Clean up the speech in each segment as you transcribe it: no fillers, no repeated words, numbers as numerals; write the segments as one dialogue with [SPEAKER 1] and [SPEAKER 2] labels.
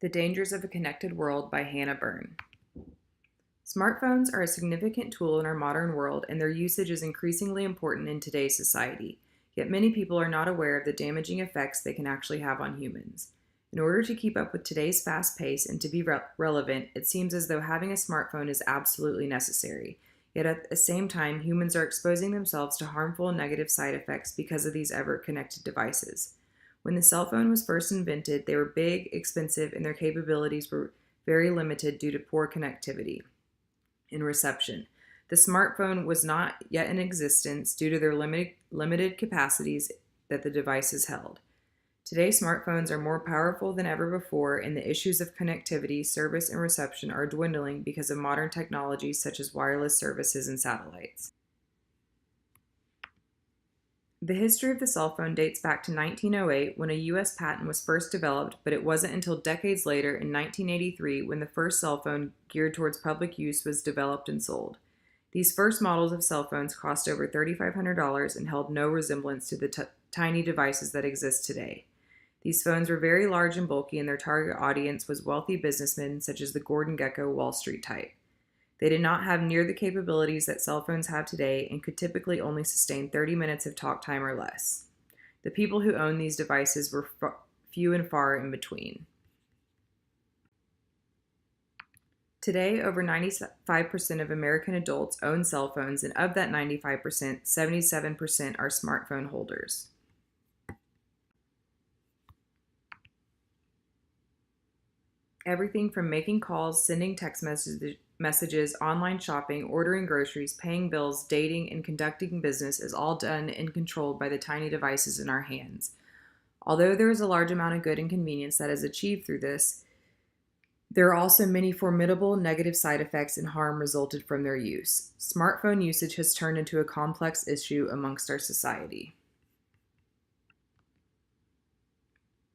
[SPEAKER 1] The Dangers of a Connected World by Hannah Byrne. Smartphones are a significant tool in our modern world, and their usage is increasingly important in today's society. Yet many people are not aware of the damaging effects they can actually have on humans. In order to keep up with today's fast pace and to be relevant, it seems as though having a smartphone is absolutely necessary. Yet at the same time, humans are exposing themselves to harmful and negative side effects because of these ever-connected devices. When the cell phone was first invented, they were big, expensive, and their capabilities were very limited due to poor connectivity and reception. The smartphone was not yet in existence due to their limited capacities that the devices held. Today, smartphones are more powerful than ever before, and the issues of connectivity, service, and reception are dwindling because of modern technologies such as wireless services and satellites. The history of the cell phone dates back to 1908 when a U.S. patent was first developed, but it wasn't until decades later in 1983 when the first cell phone geared towards public use was developed and sold. These first models of cell phones cost over $3,500 and held no resemblance to the tiny devices that exist today. These phones were very large and bulky, and their target audience was wealthy businessmen such as the Gordon Gekko Wall Street type. They did not have near the capabilities that cell phones have today and could typically only sustain 30 minutes of talk time or less. The people who owned these devices were few and far in between. Today, over 95% of American adults own cell phones, and of that 95%, 77% are smartphone holders. Everything from making calls, sending text messages, online shopping, ordering groceries, paying bills, dating, and conducting business is all done and controlled by the tiny devices in our hands. Although there is a large amount of good and convenience that is achieved through this, there are also many formidable negative side effects and harm resulted from their use. Smartphone usage has turned into a complex issue amongst our society.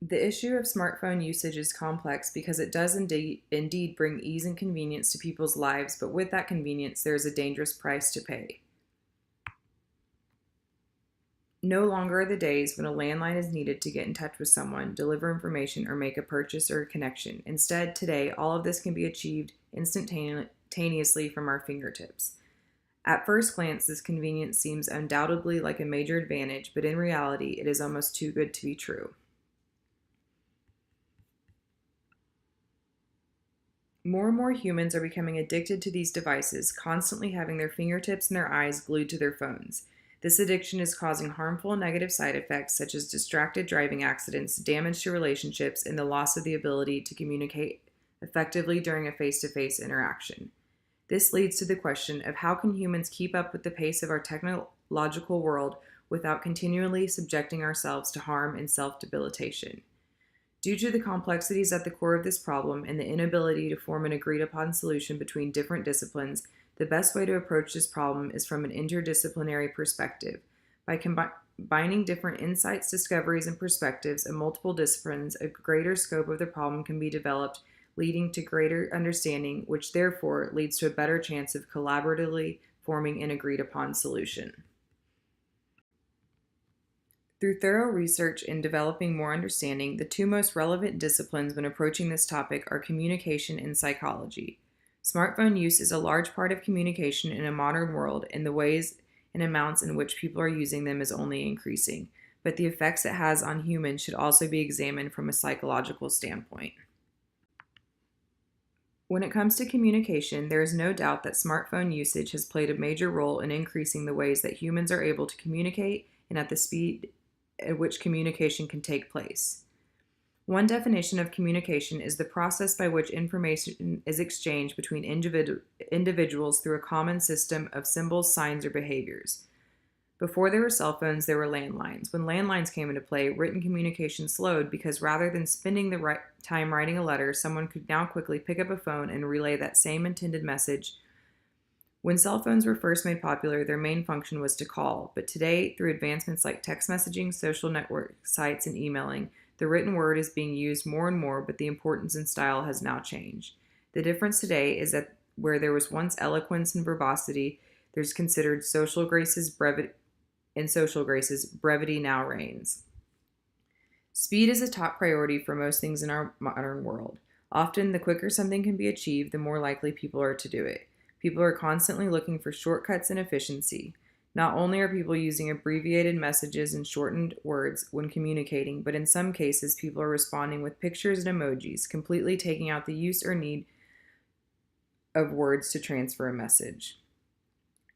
[SPEAKER 1] The issue of smartphone usage is complex because it does indeed bring ease and convenience to people's lives, but with that convenience, there is a dangerous price to pay. No longer are the days when a landline is needed to get in touch with someone, deliver information, or make a purchase or a connection. Instead, today, all of this can be achieved instantaneously from our fingertips. At first glance, this convenience seems undoubtedly like a major advantage, but in reality, it is almost too good to be true. More and more humans are becoming addicted to these devices, constantly having their fingertips and their eyes glued to their phones. This addiction is causing harmful and negative side effects such as distracted driving accidents, damage to relationships, and the loss of the ability to communicate effectively during a face-to-face interaction. This leads to the question of how can humans keep up with the pace of our technological world without continually subjecting ourselves to harm and self-debilitation. Due to the complexities at the core of this problem and the inability to form an agreed-upon solution between different disciplines, the best way to approach this problem is from an interdisciplinary perspective. By combining different insights, discoveries, and perspectives of multiple disciplines, a greater scope of the problem can be developed, leading to greater understanding, which therefore leads to a better chance of collaboratively forming an agreed-upon solution. Through thorough research and developing more understanding, the two most relevant disciplines when approaching this topic are communication and psychology. Smartphone use is a large part of communication in a modern world, and the ways and amounts in which people are using them is only increasing, but the effects it has on humans should also be examined from a psychological standpoint. When it comes to communication, there is no doubt that smartphone usage has played a major role in increasing the ways that humans are able to communicate and at the speed at which communication can take place. One definition of communication is the process by which information is exchanged between individuals through a common system of symbols, signs, or behaviors. Before there were cell phones, there were landlines. When landlines came into play, written communication slowed because rather than spending the time writing a letter, someone could now quickly pick up a phone and relay that same intended message. When cell phones were first made popular, their main function was to call, but today, through advancements like text messaging, social network sites, and emailing, the written word is being used more and more, but the importance and style has now changed. The difference today is that where there was once eloquence and verbosity, there's considered social graces, brevity now reigns. Speed is a top priority for most things in our modern world. Often, the quicker something can be achieved, the more likely people are to do it. People are constantly looking for shortcuts and efficiency. Not only are people using abbreviated messages and shortened words when communicating, but in some cases, people are responding with pictures and emojis, completely taking out the use or need of words to transfer a message.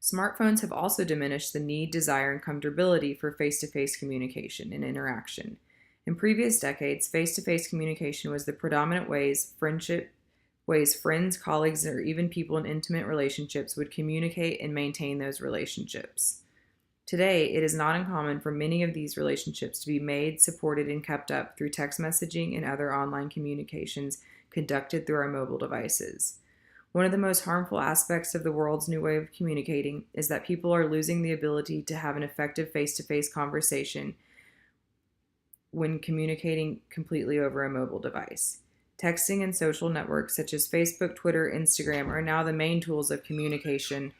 [SPEAKER 1] Smartphones have also diminished the need, desire, and comfortability for face-to-face communication and interaction. In previous decades, face-to-face communication was the predominant ways friends, colleagues, or even people in intimate relationships would communicate and maintain those relationships. Today, it is not uncommon for many of these relationships to be made, supported, and kept up through text messaging and other online communications conducted through our mobile devices. One of the most harmful aspects of the world's new way of communicating is that people are losing the ability to have an effective face-to-face conversation when communicating completely over a mobile device. Texting and social networks such as Facebook, Twitter, Instagram are now the main tools of communication.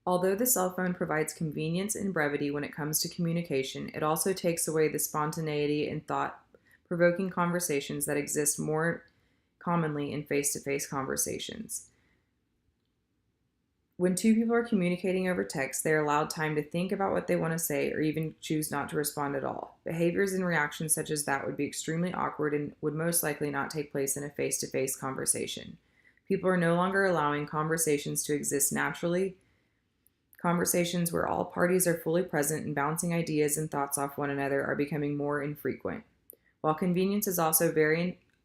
[SPEAKER 1] Although the cell phone provides convenience and brevity when it comes to communication, it also takes away the spontaneity and thought-provoking conversations that exist more commonly in face-to-face conversations. When two people are communicating over text, they are allowed time to think about what they want to say or even choose not to respond at all. Behaviors and reactions such as that would be extremely awkward and would most likely not take place in a face-to-face conversation. People are no longer allowing conversations to exist naturally. Conversations where all parties are fully present and bouncing ideas and thoughts off one another are becoming more infrequent. While convenience is also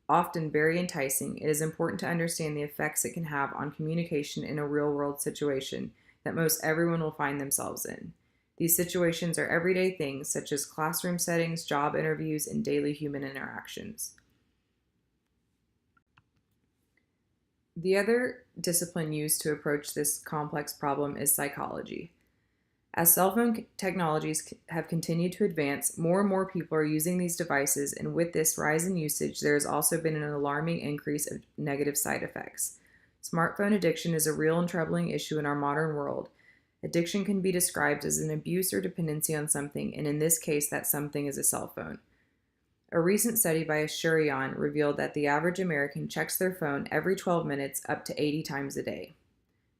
[SPEAKER 1] often very enticing, it is important to understand the effects it can have on communication in a real-world situation that most everyone will find themselves in. These situations are everyday things such as classroom settings, job interviews, and daily human interactions. The other discipline used to approach this complex problem is psychology. As cell phone technologies have continued to advance, more and more people are using these devices, and with this rise in usage, there has also been an alarming increase of negative side effects. Smartphone addiction is a real and troubling issue in our modern world. Addiction can be described as an abuse or dependency on something, and in this case, that something is a cell phone. A recent study by Ashurian revealed that the average American checks their phone every 12 minutes up to 80 times a day.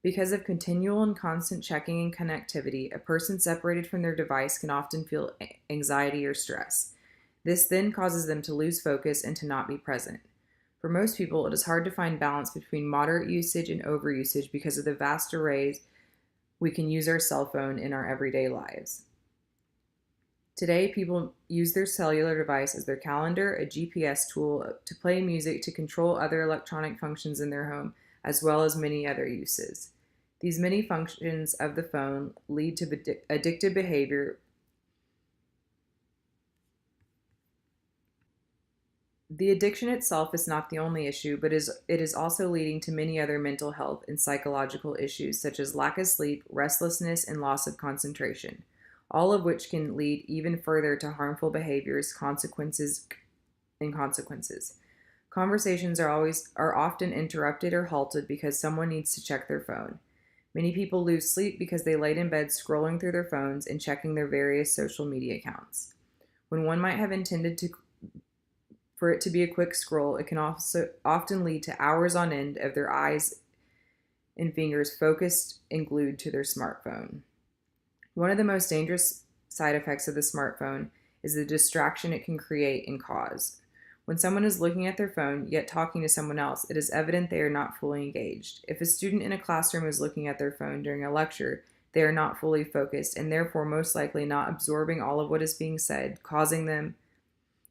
[SPEAKER 1] Because of continual and constant checking and connectivity, a person separated from their device can often feel anxiety or stress. This then causes them to lose focus and to not be present. For most people, it is hard to find balance between moderate usage and overusage because of the vast arrays we can use our cell phone in our everyday lives. Today, people use their cellular device as their calendar, a GPS tool to play music, to control other electronic functions in their home, as well as many other uses. These many functions of the phone lead to addictive behavior. The addiction itself is not the only issue, but it is also leading to many other mental health and psychological issues such as lack of sleep, restlessness, and loss of concentration, all of which can lead even further to harmful behaviors, consequences. Conversations are often interrupted or halted because someone needs to check their phone. Many people lose sleep because they laid in bed scrolling through their phones and checking their various social media accounts. When one might have intended for it to be a quick scroll, it can also often lead to hours on end of their eyes and fingers focused and glued to their smartphone. One of the most dangerous side effects of the smartphone is the distraction it can create and cause. When someone is looking at their phone, yet talking to someone else, it is evident they are not fully engaged. If a student in a classroom is looking at their phone during a lecture, they are not fully focused and therefore most likely not absorbing all of what is being said, causing them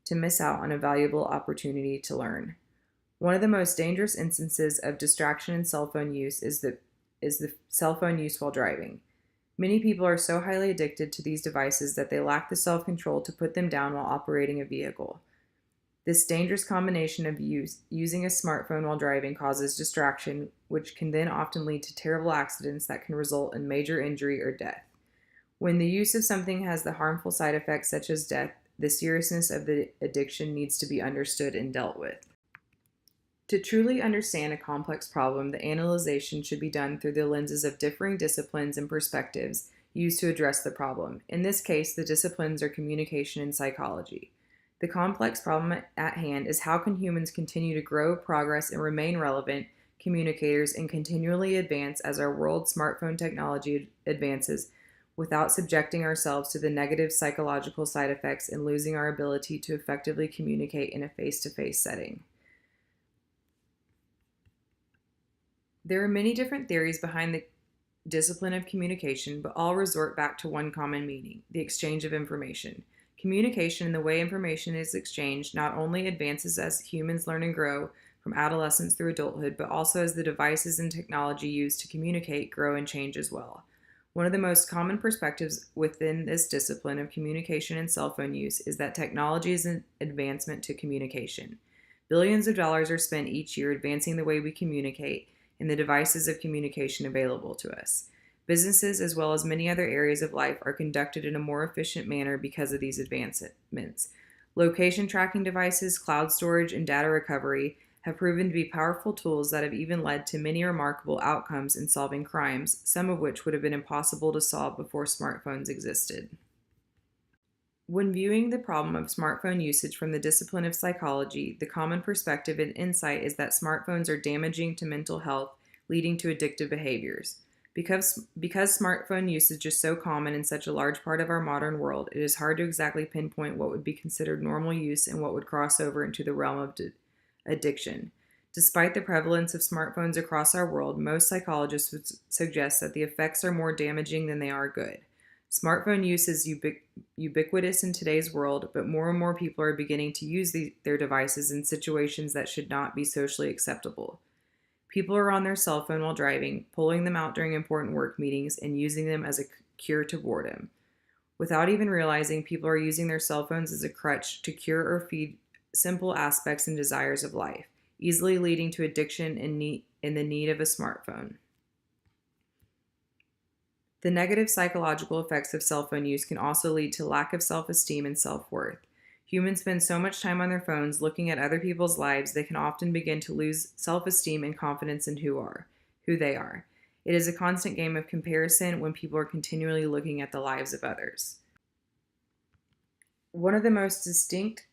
[SPEAKER 1] to miss out on a valuable opportunity to learn. One of the most dangerous instances of distraction in cell phone use is the cell phone use while driving. Many people are so highly addicted to these devices that they lack the self-control to put them down while operating a vehicle. This dangerous combination of using a smartphone while driving causes distraction, which can then often lead to terrible accidents that can result in major injury or death. When the use of something has the harmful side effects such as death, the seriousness of the addiction needs to be understood and dealt with. To truly understand a complex problem, the analyzation should be done through the lenses of differing disciplines and perspectives used to address the problem. In this case, the disciplines are communication and psychology. The complex problem at hand is how can humans continue to grow, progress, and remain relevant communicators and continually advance as our world's smartphone technology advances without subjecting ourselves to the negative psychological side effects and losing our ability to effectively communicate in a face-to-face setting. There are many different theories behind the discipline of communication, but all resort back to one common meaning: the exchange of information. Communication and the way information is exchanged not only advances as humans learn and grow from adolescence through adulthood, but also as the devices and technology used to communicate grow and change as well. One of the most common perspectives within this discipline of communication and cell phone use is that technology is an advancement to communication. Billions of dollars are spent each year advancing the way we communicate and the devices of communication available to us. Businesses, as well as many other areas of life, are conducted in a more efficient manner because of these advancements. Location tracking devices, cloud storage, and data recovery have proven to be powerful tools that have even led to many remarkable outcomes in solving crimes, some of which would have been impossible to solve before smartphones existed. When viewing the problem of smartphone usage from the discipline of psychology, the common perspective and insight is that smartphones are damaging to mental health, leading to addictive behaviors. Because smartphone usage is so common in such a large part of our modern world, it is hard to exactly pinpoint what would be considered normal use and what would cross over into the realm of addiction. Despite the prevalence of smartphones across our world, most psychologists would suggest that the effects are more damaging than they are good. Smartphone use is ubiquitous in today's world, but more and more people are beginning to use their devices in situations that should not be socially acceptable. People are on their cell phone while driving, pulling them out during important work meetings, and using them as a cure to boredom. Without even realizing, people are using their cell phones as a crutch to cure or feed simple aspects and desires of life, easily leading to addiction and the need of a smartphone. The negative psychological effects of cell phone use can also lead to lack of self-esteem and self-worth. Humans spend so much time on their phones looking at other people's lives, they can often begin to lose self-esteem and confidence in who they are. It is a constant game of comparison when people are continually looking at the lives of others. One of the most distinct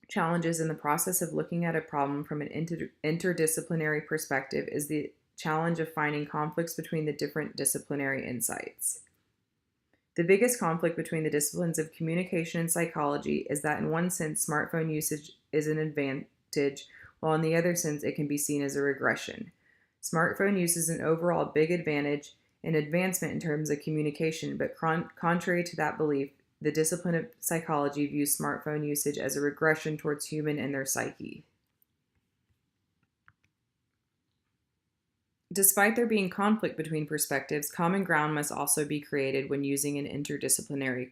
[SPEAKER 1] challenges in the process of looking at a problem from an interdisciplinary perspective is the challenge of finding conflicts between the different disciplinary insights. The biggest conflict between the disciplines of communication and psychology is that in one sense, smartphone usage is an advantage, while in the other sense, it can be seen as a regression. Smartphone use is an overall big advantage and advancement in terms of communication, but contrary to that belief, the discipline of psychology views smartphone usage as a regression towards human and their psyche. Despite there being conflict between perspectives, common ground must also be created when using an interdisciplinary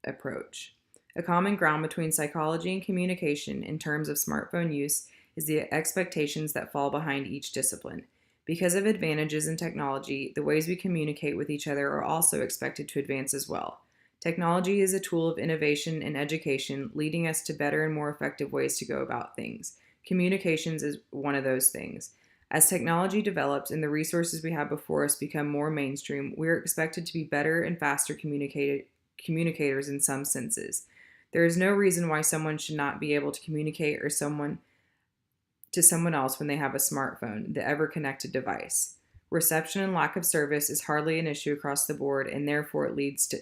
[SPEAKER 1] approach. A common ground between psychology and communication in terms of smartphone use is the expectations that fall behind each discipline. Because of advantages in technology, the ways we communicate with each other are also expected to advance as well. Technology is a tool of innovation and education, leading us to better and more effective ways to go about things. Communications is one of those things. As technology develops and the resources we have before us become more mainstream, we are expected to be better and faster communicators in some senses. There is no reason why someone should not be able to communicate to someone else when they have a smartphone, the ever-connected device. Reception and lack of service is hardly an issue across the board, and therefore it leads to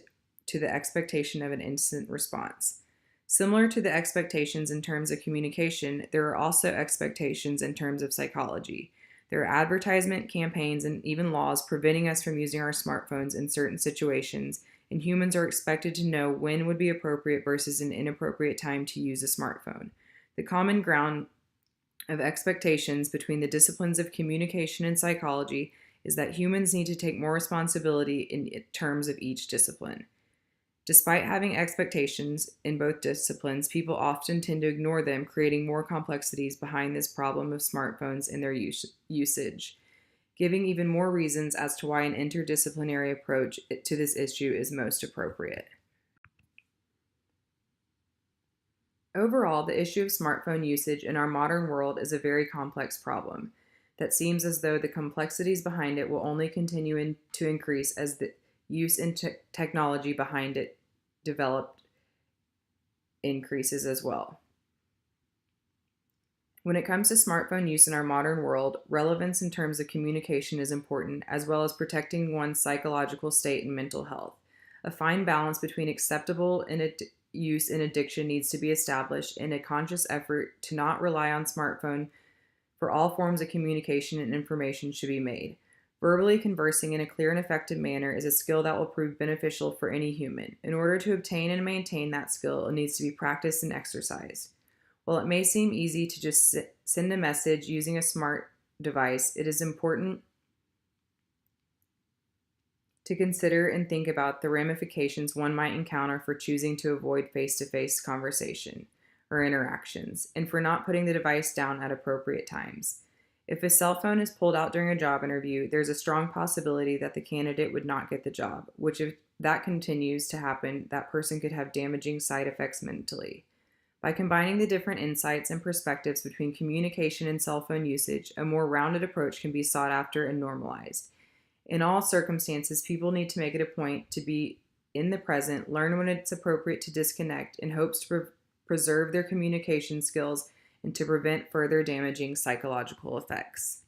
[SPEAKER 1] the expectation of an instant response. Similar to the expectations in terms of communication, there are also expectations in terms of psychology. There are advertisement campaigns and even laws preventing us from using our smartphones in certain situations, and humans are expected to know when would be appropriate versus an inappropriate time to use a smartphone. The common ground of expectations between the disciplines of communication and psychology is that humans need to take more responsibility in terms of each discipline. Despite having expectations in both disciplines, people often tend to ignore them, creating more complexities behind this problem of smartphones and their usage, giving even more reasons as to why an interdisciplinary approach to this issue is most appropriate. Overall, the issue of smartphone usage in our modern world is a very complex problem that seems as though the complexities behind it will only continue to increase as the use and technology behind it developed increases as well. When it comes to smartphone use in our modern world, relevance in terms of communication is important, as well as protecting one's psychological state and mental health. A fine balance between acceptable use and addiction needs to be established, and a conscious effort to not rely on smartphone for all forms of communication and information should be made. Verbally conversing in a clear and effective manner is a skill that will prove beneficial for any human. In order to obtain and maintain that skill, it needs to be practiced and exercised. While it may seem easy to just send a message using a smart device, it is important to consider and think about the ramifications one might encounter for choosing to avoid face-to-face conversation or interactions, and for not putting the device down at appropriate times. If a cell phone is pulled out during a job interview, there's a strong possibility that the candidate would not get the job, which if that continues to happen, that person could have damaging side effects mentally. By combining the different insights and perspectives between communication and cell phone usage, a more rounded approach can be sought after and normalized. In all circumstances, people need to make it a point to be in the present, learn when it's appropriate to disconnect, in hopes to preserve their communication skills and to prevent further damaging psychological effects.